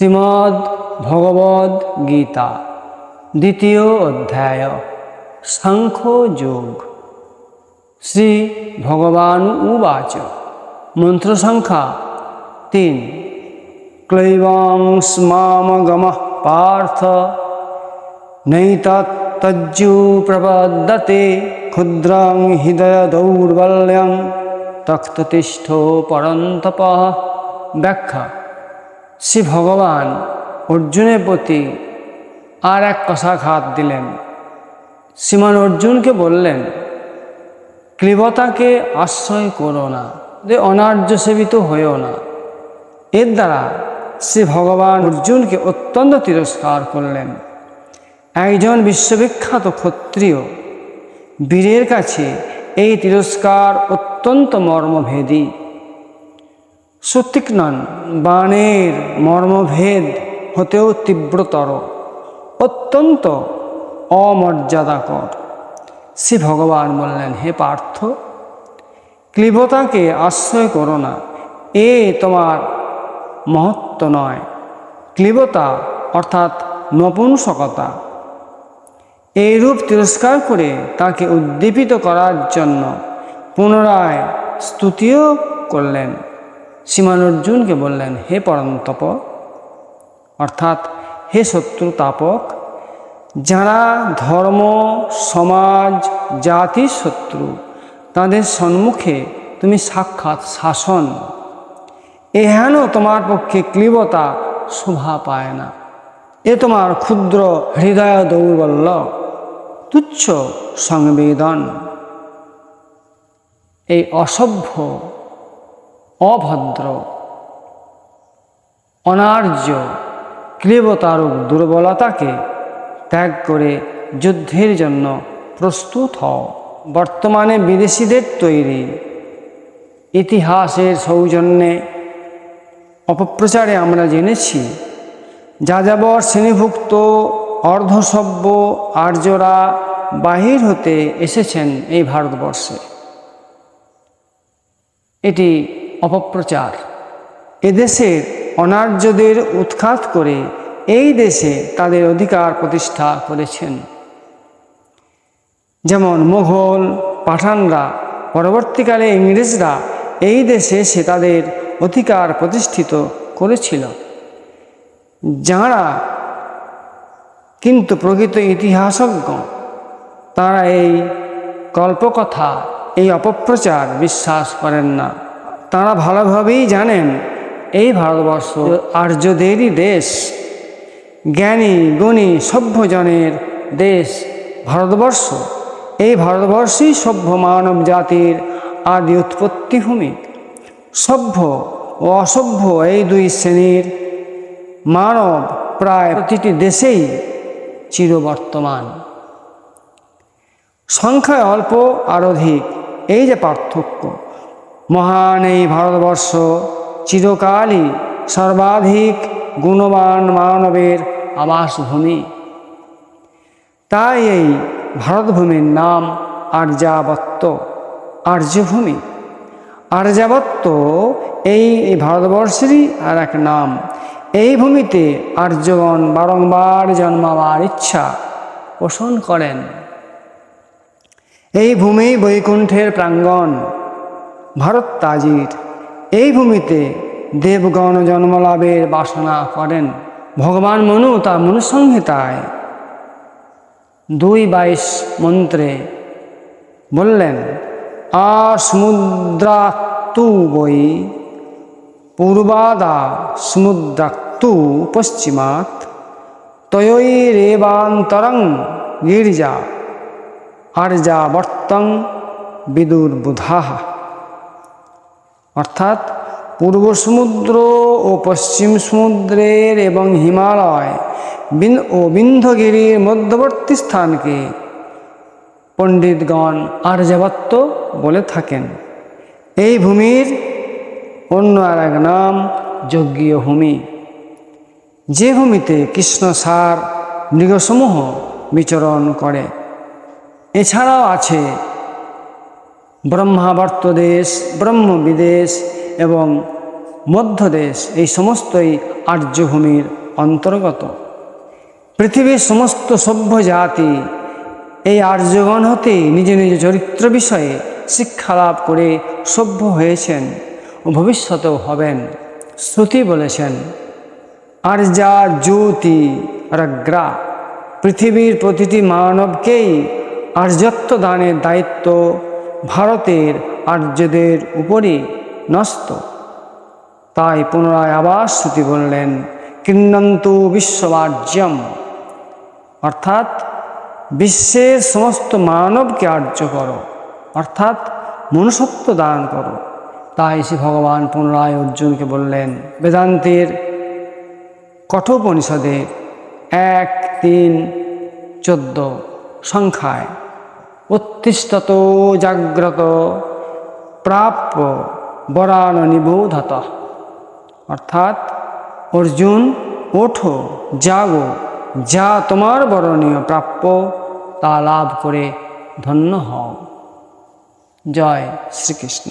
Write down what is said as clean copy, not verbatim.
শ্রীমদ্ ভগবদ্ গীতা দ্বিতীয় অধ্যায় সাংখ্যযোগ। শ্রী ভগবান উবাচ মন্ত্র সংখ্যা 3। ক্লৈবাংস্মামগমঃ পার্থ নৈতত্তজ্জু প্রপদ্যতে ক্ষুদ্রং হৃদয় দৌর্বল্যং তক্ততিষ্ঠো পরন্তপঃ। ব্যাখ্যা: শ্রী ভগবান অর্জুনের প্রতি আর এক কষাঘাত দিলেন। শ্রীমান অর্জুনকে বললেন, ক্লীবতাকে আশ্রয় করো না, অনার্য সেবিত হয়েও না। এর দ্বারা শ্রী ভগবান অর্জুনকে অত্যন্ত তিরস্কার করলেন। একজন বিশ্ববিখ্যাত ক্ষত্রিয় বীরের কাছে এই তিরস্কার অত্যন্ত মর্মভেদী। সুতীক্ষ্ণ বাণের মর্মভেদ হতেও তীব্রতর, অত্যন্ত অমর্যাদাকর। শ্রী ভগবান বললেন, হে পার্থ, ক্লীবতাকে আশ্রয় করো না, এ তোমার মহত্ব নয়। ক্লীবতা অর্থাৎ নপুংসকতা। এইরূপ তিরস্কার করে তাকে উদ্দীপিত করার জন্য পুনরায় স্তুতিও করলেন। শ্রীমান অর্জুনকে বললেন, হে পরন্তপ অর্থাৎ হে শত্রু তাপক, যারা ধর্ম, সমাজ, জাতির শত্রু, তাদের সম্মুখে তুমি সাক্ষাৎ শাসন। এহেন তোমার পক্ষে ক্লীবতা শোভা পায় না। এ তোমার ক্ষুদ্র হৃদয় দৌর্বল্য, তুচ্ছ সংবেদন। এই অসভ্য, অভদ্র, অনার্য ক্লীবতারূপ দুর্বলতাকে ত্যাগ করে যুদ্ধের জন্য প্রস্তুত হও। বর্তমানে বিদেশিদের তৈরি ইতিহাসের সৌজন্যে অপপ্রচারে আমরা জেনেছি, যাযাবর শ্রেণীভুক্ত অর্ধসভ্য আর্যরা বাহির হতে এসেছেন এই ভারতবর্ষে। এটি অপপ্রচার। এদেশের অনার্যদের উৎখাত করে এই দেশে তাদের অধিকার প্রতিষ্ঠা করেছেন। যেমন মোঘল, পাঠানরা, পরবর্তীকালে ইংরেজরা এই দেশে সে তাদের অধিকার প্রতিষ্ঠিত করেছিল। যাঁরা কিন্তু প্রকৃত ইতিহাসজ্ঞ, তারা এই কল্পকথা, এই অপপ্রচার বিশ্বাস করেন না। তারা ভালোভাবেই জানেন এই ভারতবর্ষ আর্যদেরই দেশ, জ্ঞানী গুণী সভ্যজনের দেশ ভারতবর্ষ। এই ভারতবর্ষই সভ্য মানব জাতির আদি উৎপত্তি ভূমি। সভ্য ও অসভ্য এই দুই শ্রেণীর মানব প্রায় প্রতিটি দেশেই চিরবর্তমান। সংখ্যায় অল্প আর অধিক, এই যে পার্থক্য। মহান এই ভারতবর্ষ চিরকালই সর্বাধিক গুণবান মানবের আবাসভূমি। তাই এই ভারতভূমির নাম আর্যাবত্য, আর্যভূমি। আর্যাবত্য এই ভারতবর্ষেরই আর এক নাম। এই ভূমিতে আর্যগণ বারংবার জন্মাবার ইচ্ছা পোষণ করেন। এই ভূমি বৈকুণ্ঠের প্রাঙ্গণ, ভারত তাজির। এই ভূমিতে দেবগণ জন্মলাভের বাসনা করেন। ভগবান মনু তার মনুসংহিতায় 2:22 মন্ত্রে বললেন, আসমুদ্রাত্তু বৈ পূর্বাদা সমুদ্রাত্তু পশ্চিমাৎ তয়ৈরেবান্তরং গির্জা আর্যাবর্তং বিদুর্বুধাঃ। অর্থাৎ পূর্ব সমুদ্র ও পশ্চিম সমুদ্রের এবং হিমালয় ও বিন্ধ্যগিরির মধ্যবর্তী স্থানকে পণ্ডিতগণ আর্যাবত্য বলে থাকেন। এই ভূমির অন্য আর এক নাম যজ্ঞীয় ভূমি, যে ভূমিতে কৃষ্ণসার মৃগসমূহ বিচরণ করে। এছাড়াও আছে ব্রহ্মাবর্ত দেশ, ব্রহ্মবিদেশ এবং মধ্যদেশ। এই সমস্তই আর্যভূমির অন্তর্গত। পৃথিবীর সমস্ত সভ্য জাতি এই আর্যগণ হতে নিজ নিজ চরিত্র বিষয়ে শিক্ষা লাভ করে সভ্য হয়েছেন ও ভবিষ্যতেও হবেন। শ্রুতি বলেছেন, আর্যা জ্যোতি রগ্রা, পৃথিবীর প্রতিটি মানবকেই আর্যত্ব দানের দায়িত্ব ভারতের আর্যদের উপরই ন্যস্ত। তাই পুনরায় আবার শ্রুতি বললেন, ক্রীণন্তু বিশ্ববার্যম, অর্থাৎ বিশ্বের সমস্ত মানবকে আর্য করো, অর্থাৎ মনুষ্যত্ব দান করো। তাই শ্রী ভগবান পুনরায় অর্জুনকে বললেন বেদান্তের কঠোপনিষদে 1:3-14 সংখ্যায়, উত্তিষ্ঠত জাগ্রত প্রাপ্য বরান নিবোধত, অর্থাৎ অর্জুন ওঠো, জাগো, যা তোমার বরণীয় প্রাপ্য তা লাভ করে ধন্য হও। জয় শ্রীকৃষ্ণ।